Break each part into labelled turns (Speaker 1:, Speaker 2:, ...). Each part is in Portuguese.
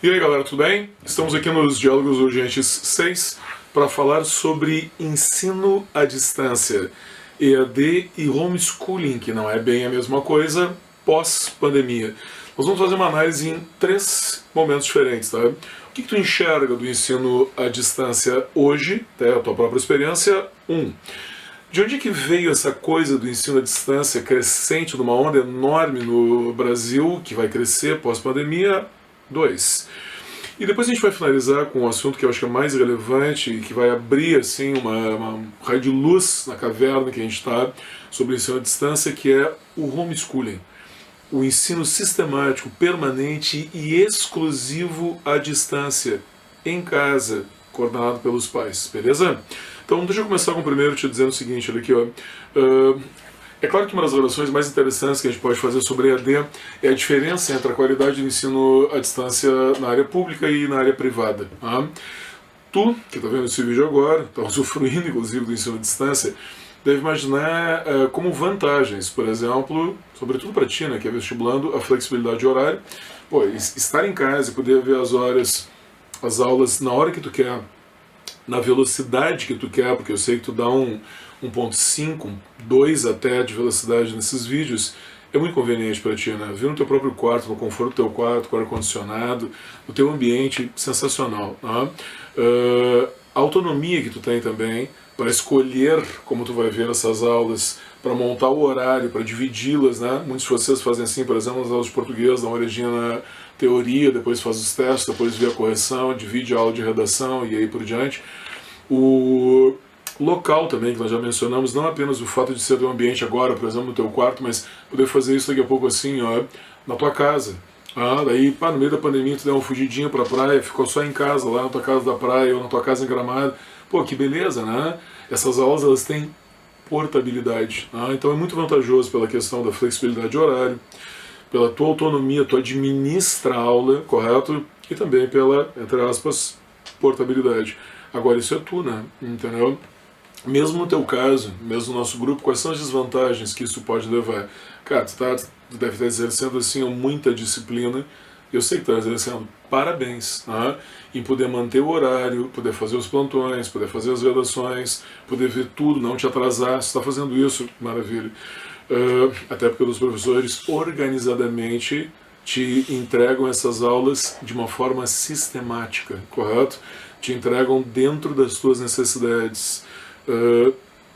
Speaker 1: E aí galera, tudo bem? Estamos aqui nos Diálogos Urgentes 6 para falar sobre ensino à distância, EAD e homeschooling, que não é bem a mesma coisa, pós-pandemia. Nós vamos fazer uma análise em 3 momentos diferentes, tá? O que tu enxerga do ensino à distância hoje, até a tua própria experiência? 1. De onde que veio essa coisa do ensino à distância crescente, de uma onda enorme no Brasil, que vai crescer pós-pandemia? 2. E depois a gente vai finalizar com um assunto que eu acho que é mais relevante e que vai abrir assim uma raio de luz na caverna que a gente está sobre o ensino à distância, que é o homeschooling. O ensino sistemático, permanente e exclusivo à distância, em casa, coordenado pelos pais, beleza? Então deixa eu começar com o primeiro te dizendo o seguinte, olha aqui, ó. É claro que uma das relações mais interessantes que a gente pode fazer sobre EAD é a diferença entre a qualidade do ensino à distância na área pública e na área privada. Tá? Tu, que está vendo esse vídeo agora, está usufruindo inclusive do ensino à distância, deve imaginar como vantagens, por exemplo, sobretudo para ti, né, que é vestibulando, a flexibilidade de horário. Pô, estar em casa e poder ver as aulas na hora que tu quer, na velocidade que tu quer, porque eu sei que tu dá 1.5, 2 até de velocidade nesses vídeos, é muito conveniente para ti, né? Vir no teu próprio quarto, no conforto do teu quarto, com ar-condicionado, no teu ambiente, sensacional. Tá? A autonomia que tu tem também para escolher como tu vai ver essas aulas, para montar o horário, para dividi-las, né? Muitos de vocês fazem assim, por exemplo, nas aulas de português, dá uma olhadinha na teoria, depois faz os testes, depois vê a correção, divide a aula de redação e aí por diante. O local também, que nós já mencionamos, não apenas o fato de ser teu ambiente agora, por exemplo, no teu quarto, mas poder fazer isso daqui a pouco assim, ó, na tua casa. Daí, no meio da pandemia, tu deu uma fugidinha pra praia, ficou só em casa, lá na tua casa da praia ou na tua casa em Gramado. Pô, que beleza, né? Essas aulas, elas têm portabilidade. Então é muito vantajoso pela questão da flexibilidade de horário, pela tua autonomia, tu administra a aula, correto? E também pela, entre aspas, portabilidade. Agora, isso é tu, né? Entendeu? Mesmo no teu caso, mesmo no nosso grupo, quais são as desvantagens que isso pode levar? Cara, tu deve estar exercendo assim muita disciplina. Eu sei que tu está exercendo. Parabéns, né? Em poder manter o horário, poder fazer os plantões, poder fazer as redações, poder ver tudo, não te atrasar. Se está fazendo isso, maravilha. Até porque os professores organizadamente te entregam essas aulas de uma forma sistemática, correto? Te entregam dentro das tuas necessidades.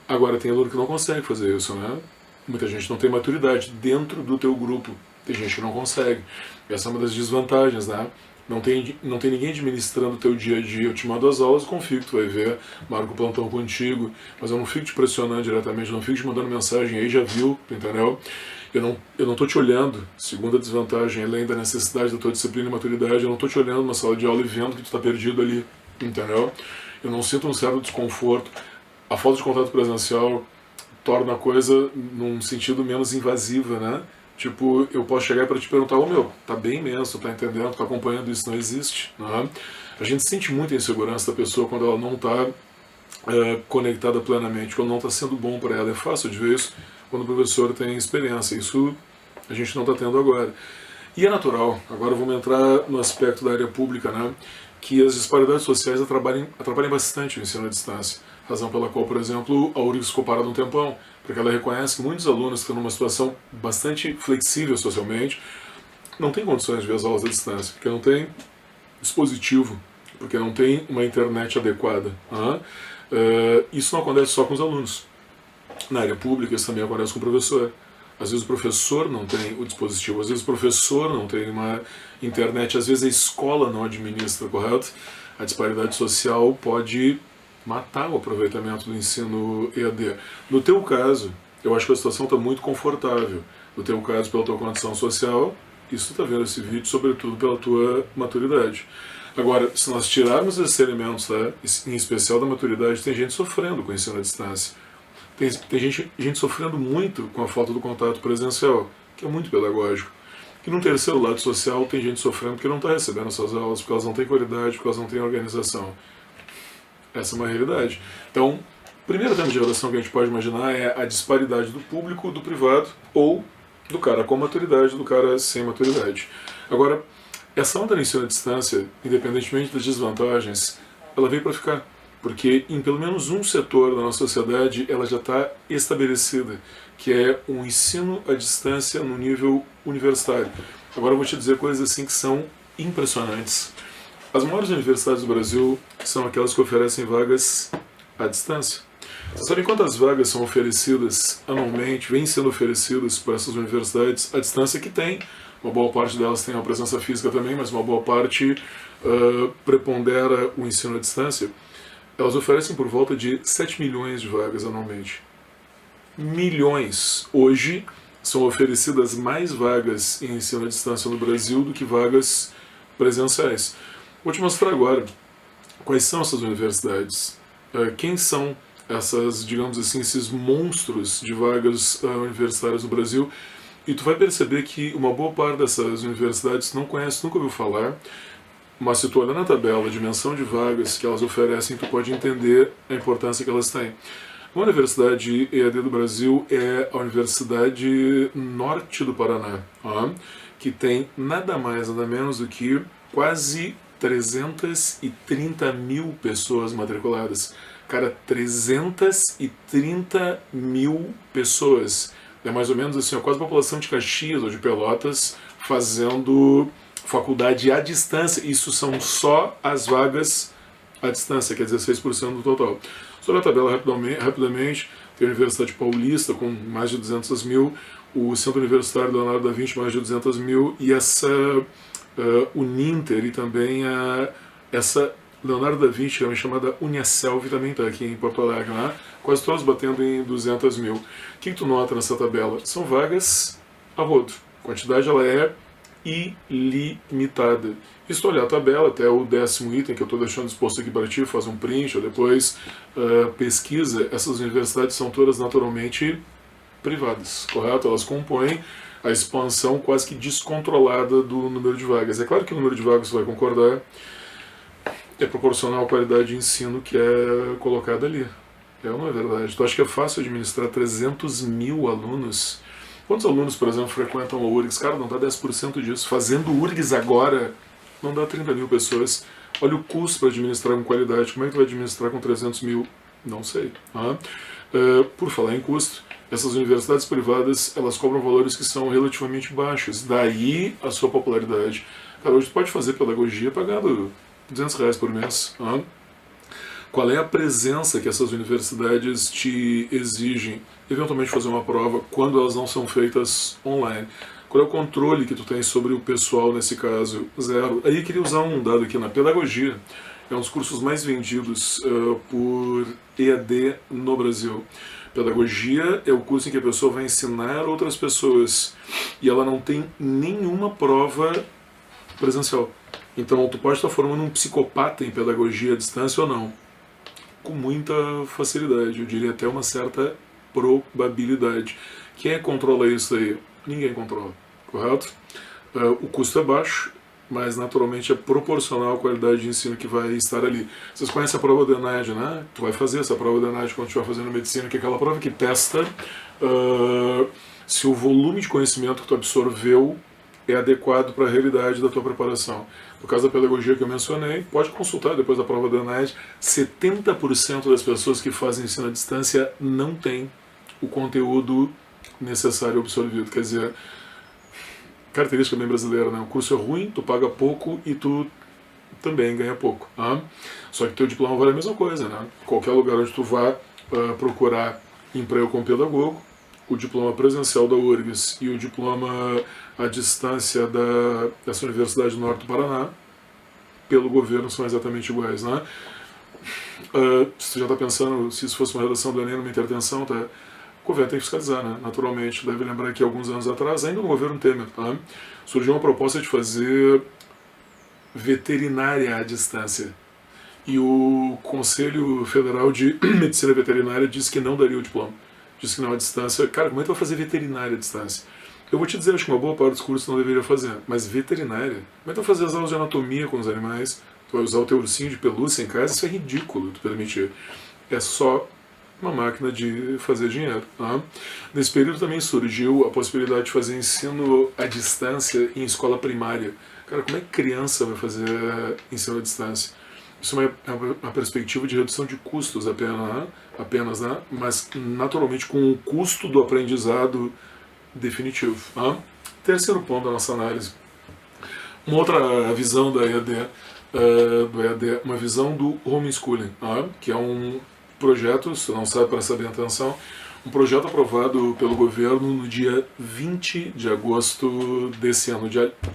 Speaker 1: Agora tem aluno que não consegue fazer isso, né? Muita gente não tem maturidade dentro do teu grupo. Tem gente que não consegue. Essa é uma das desvantagens, né? Não tem ninguém administrando o teu dia a dia. Eu te mando as aulas, confio que tu vai ver, marco o plantão contigo, mas eu não fico te pressionando diretamente, eu não fico te mandando mensagem aí, já viu, entendeu? Eu não tô te olhando, segunda desvantagem, além da necessidade da tua disciplina e maturidade, eu não tô te olhando na sala de aula e vendo que tu tá perdido ali, entendeu? Eu não sinto um certo desconforto. A falta de contato presencial torna a coisa num sentido menos invasiva, né? Tipo, eu posso chegar para te perguntar, tá bem mesmo, tá entendendo, tá acompanhando isso, não existe, né? A gente sente muita insegurança da pessoa quando ela não tá conectada plenamente, quando não está sendo bom para ela. É fácil de ver isso quando o professor tem experiência. Isso a gente não está tendo agora. E é natural, agora vamos entrar no aspecto da área pública, né? Que as disparidades sociais atrapalhem bastante o ensino à distância. Razão pela qual, por exemplo, a URGS ficou parada um tempão, porque ela reconhece que muitos alunos que estão numa situação bastante flexível socialmente não têm condições de ver as aulas à distância, porque não tem dispositivo, porque não tem uma internet adequada. Isso não acontece só com os alunos. Na área pública isso também acontece com o professor. Às vezes o professor não tem o dispositivo, às vezes o professor não tem uma internet, às vezes a escola não administra, correto? A disparidade social pode matar o aproveitamento do ensino EAD. No teu caso, eu acho que a situação está muito confortável. No teu caso, pela tua condição social, isso tu está vendo esse vídeo, sobretudo pela tua maturidade. Agora, se nós tirarmos esses elementos, tá, em especial da maturidade, tem gente sofrendo com o ensino à distância. Tem gente sofrendo muito com a falta do contato presencial, que é muito pedagógico. E no terceiro lado social, tem gente sofrendo porque não está recebendo essas aulas, porque elas não têm qualidade, porque elas não têm organização. Essa é uma realidade. Então, o primeiro tema de relação que a gente pode imaginar é a disparidade do público, do privado, ou do cara com maturidade, do cara sem maturidade. Agora, Essa onda no ensino à distância, independentemente das desvantagens, ela veio para ficar. Porque em pelo menos um setor da nossa sociedade ela já está estabelecida, que é um ensino à distância no nível universitário. Agora eu vou te dizer coisas assim que são impressionantes. As maiores universidades do Brasil são aquelas que oferecem vagas à distância. Você sabe quantas vagas são oferecidas anualmente, vêm sendo oferecidas por essas universidades à distância que tem? Uma boa parte delas tem uma presença física também, mas uma boa parte prepondera o ensino à distância. Elas oferecem por volta de 7 milhões de vagas anualmente. Milhões! Hoje são oferecidas mais vagas em ensino à distância no Brasil do que vagas presenciais. Vou te mostrar agora quais são essas universidades, quem são essas, digamos assim, esses monstros de vagas universitárias no Brasil, e tu vai perceber que uma boa parte dessas universidades não conhece, nunca ouviu falar, mas se tu olhar na tabela a dimensão de vagas que elas oferecem, tu pode entender a importância que elas têm. Uma universidade EAD do Brasil é a Universidade Norte do Paraná, que tem nada mais, nada menos do que quase 330 mil pessoas matriculadas. Cara, 330 mil pessoas. É mais ou menos assim, quase a população de Caxias ou de Pelotas fazendo faculdade à distância. Isso são só as vagas à distância, que é 16% do total. Sobre a tabela rapidamente, tem a Universidade Paulista com mais de 200 mil, o Centro Universitário Leonardo da Vinci mais de 200 mil, e essa Uninter e também essa Leonardo da Vinci, também chamada Uniaselv, também está aqui em Porto Alegre, né? Quase todos batendo em 200 mil. O que tu nota nessa tabela? São vagas a rodo. A quantidade ela é ilimitada. E se tu olhar a tabela, até o 10º item que eu estou deixando disposto aqui para ti, faz um print ou depois pesquisa, essas universidades são todas naturalmente privadas, correto? Elas compõem a expansão quase que descontrolada do número de vagas. É claro que o número de vagas, você vai concordar, é proporcional à qualidade de ensino que é colocada ali. É ou não é verdade? Tu acha que é fácil administrar 300 mil alunos? Quantos alunos, por exemplo, frequentam a URGS? Cara, não dá 10% disso. Fazendo URGS agora, não dá 30 mil pessoas. Olha o custo para administrar com qualidade. Como é que tu vai administrar com 300 mil? Não sei. Por falar em custo, essas universidades privadas, elas cobram valores que são relativamente baixos. Daí a sua popularidade. Cara, hoje tu pode fazer pedagogia pagando R$200 por mês. Qual é a presença que essas universidades te exigem? Eventualmente fazer uma prova quando elas não são feitas online. Qual é o controle que tu tem sobre o pessoal nesse caso? Zero. Aí eu queria usar um dado aqui na pedagogia. É um dos cursos mais vendidos por EAD no Brasil. Pedagogia é o curso em que a pessoa vai ensinar outras pessoas e ela não tem nenhuma prova presencial. Então tu pode estar formando um psicopata em pedagogia à distância ou não. Com muita facilidade, eu diria até uma certa probabilidade. Quem é que controla isso aí? Ninguém controla, correto? O custo é baixo, mas naturalmente é proporcional à qualidade de ensino que vai estar ali. Vocês conhecem a prova do ENAD, né? Tu vai fazer essa prova do ENAD quando estiver fazendo medicina, que é aquela prova que testa se o volume de conhecimento que tu absorveu é adequado para a realidade da tua preparação. No caso da pedagogia que eu mencionei, pode consultar depois da prova da ENAD, 70% das pessoas que fazem ensino à distância não têm o conteúdo necessário absorvido. Quer dizer, característica bem brasileira, né? O curso é ruim, tu paga pouco e tu também ganha pouco. Só que teu diploma vale a mesma coisa, né? Qualquer lugar onde tu vá procurar emprego como pedagogo, o diploma presencial da URGS e o diploma à distância dessa Universidade do Norte do Paraná, pelo governo, são exatamente iguais, né? Se tu já está pensando, se isso fosse uma redação do Enem, uma intervenção, tá? O governo tem que fiscalizar, né? Naturalmente. Deve lembrar que alguns anos atrás, ainda no governo Temer, tá? Surgiu uma proposta de fazer veterinária à distância. E o Conselho Federal de Medicina Veterinária disse que não daria o diploma. Disse que não à distância. Cara, como é que tu vai fazer veterinária à distância? Eu vou te dizer, acho que uma boa parte dos cursos não deveria fazer. Mas veterinária? Como é que tu vai fazer as aulas de anatomia com os animais? Tu vai usar o teu ursinho de pelúcia em casa? Isso é ridículo, tu permitir. É só uma máquina de fazer dinheiro. Tá? Nesse período também surgiu a possibilidade de fazer ensino à distância em escola primária. Cara, como é que criança vai fazer ensino à distância? Isso é uma perspectiva de redução de custos apenas, né? Mas naturalmente com o custo do aprendizado definitivo. Né? Terceiro ponto da nossa análise. Uma outra visão da EAD, do EAD, uma visão do homeschooling, que é um projeto, se não sabe, para saber a atenção, um projeto aprovado pelo governo no dia 20 de agosto desse ano,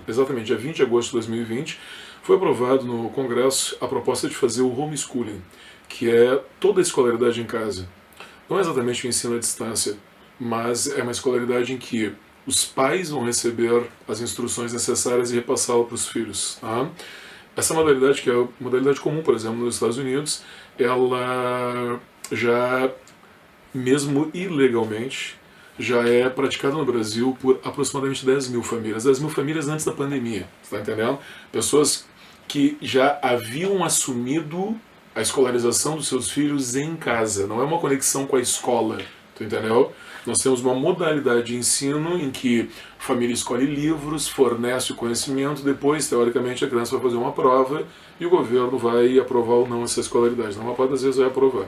Speaker 1: exatamente dia 20 de agosto de 2020, foi aprovado no Congresso a proposta de fazer o homeschooling, que é toda a escolaridade em casa. Não é exatamente o ensino à distância, mas é uma escolaridade em que os pais vão receber as instruções necessárias e repassá-la para os filhos. Tá? Essa modalidade, que é a modalidade comum, por exemplo, nos Estados Unidos, ela já, mesmo ilegalmente, já é praticada no Brasil por aproximadamente 10 mil famílias. 10 mil famílias antes da pandemia, está entendendo? Pessoas que já haviam assumido a escolarização dos seus filhos em casa. Não é uma conexão com a escola, tu entendeu? Nós temos uma modalidade de ensino em que a família escolhe livros, fornece o conhecimento, depois, teoricamente, a criança vai fazer uma prova e o governo vai aprovar ou não essa escolaridade. Na maior parte das vezes vai aprovar.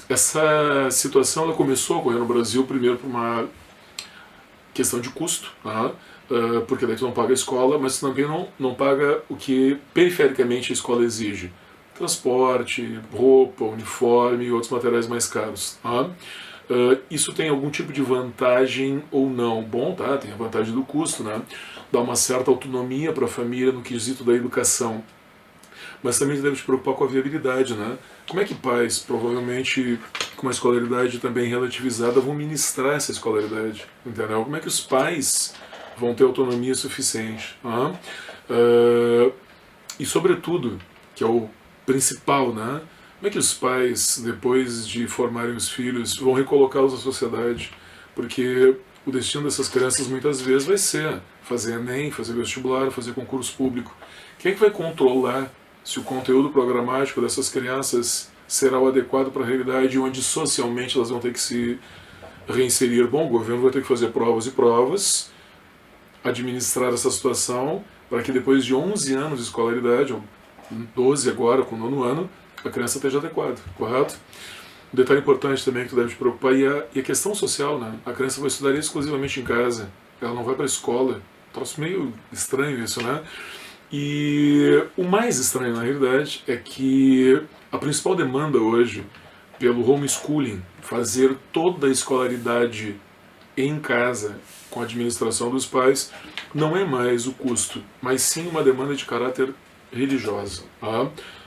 Speaker 1: Essa situação ela começou a ocorrer no Brasil, primeiro por uma questão de custo, porque daí tu não paga a escola, mas tu também não paga o que perifericamente a escola exige. Transporte, roupa, uniforme e outros materiais mais caros. Isso tem algum tipo de vantagem ou não? Bom, tá, tem a vantagem do custo, né? Dá uma certa autonomia para a família no quesito da educação. Mas também deve se preocupar com a viabilidade, né? Como é que pais, provavelmente com uma escolaridade também relativizada, vão ministrar essa escolaridade? Entendeu? Como é que os pais vão ter autonomia suficiente? E sobretudo, que é o principal, né? Como é que os pais, depois de formarem os filhos, vão recolocá-los na sociedade? Porque o destino dessas crianças muitas vezes vai ser fazer ENEM, fazer vestibular, fazer concurso público. Quem é que vai controlar se o conteúdo programático dessas crianças será o adequado para a realidade onde socialmente elas vão ter que se reinserir? Bom, o governo vai ter que fazer provas e provas, administrar essa situação, para que depois de 11 anos de escolaridade, ou 12 agora, com o 9º ano, a criança esteja adequada, correto? Um detalhe importante também que tu deve te preocupar e a questão social, né? A criança vai estudar exclusivamente em casa, ela não vai para a escola. Troço meio estranho isso, né? E o mais estranho, na realidade, é que a principal demanda hoje pelo homeschooling, fazer toda a escolaridade em casa com a administração dos pais, não é mais o custo, mas sim uma demanda de caráter religiosa.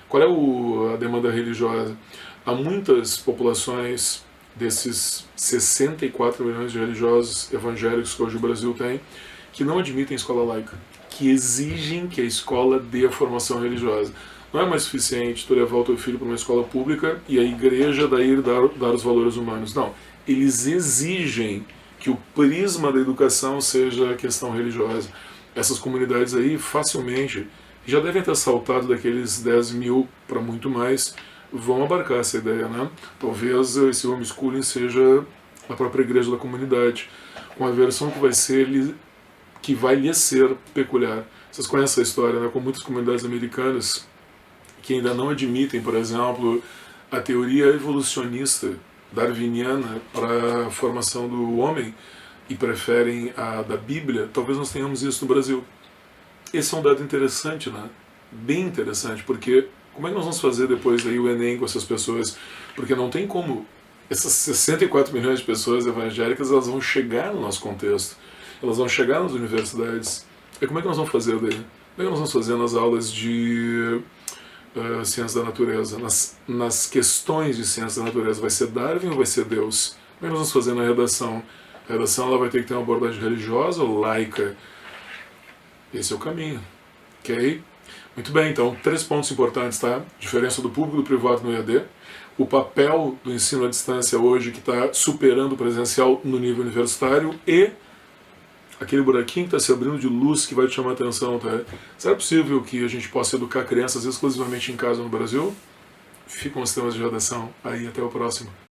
Speaker 1: Qual é a demanda religiosa? Há muitas populações desses 64 milhões de religiosos evangélicos que hoje o Brasil tem, que não admitem escola laica, que exigem que a escola dê a formação religiosa. Não é mais suficiente tu levar o teu filho para uma escola pública e a igreja daí dar os valores humanos. Não, eles exigem que o prisma da educação seja a questão religiosa. Essas comunidades aí facilmente já devem ter saltado daqueles 10 mil para muito mais, vão abarcar essa ideia, né? Talvez esse homeschooling seja a própria igreja da comunidade, uma versão que vai lhe ser peculiar. Vocês conhecem a história, né? Com muitas comunidades americanas que ainda não admitem, por exemplo, a teoria evolucionista darwiniana para a formação do homem e preferem a da Bíblia. Talvez nós tenhamos isso no Brasil. Esse é um dado interessante, né? Bem interessante, porque como é que nós vamos fazer depois aí o Enem com essas pessoas? Porque não tem como. Essas 64 milhões de pessoas evangélicas, elas vão chegar no nosso contexto. Elas vão chegar nas universidades. E como é que nós vamos fazer daí? Como é que nós vamos fazer nas aulas de ciência da natureza? Nas questões de ciência da natureza, vai ser Darwin ou vai ser Deus? Como é que nós vamos fazer na redação? A redação ela vai ter que ter uma abordagem religiosa ou laica? Esse é o caminho, ok? Muito bem, então, 3 pontos importantes, tá? Diferença do público e do privado no EAD, o papel do ensino à distância hoje que está superando o presencial no nível universitário e aquele buraquinho que está se abrindo de luz que vai te chamar a atenção, tá? Será possível que a gente possa educar crianças exclusivamente em casa no Brasil? Ficam os temas de redação aí, até o próximo.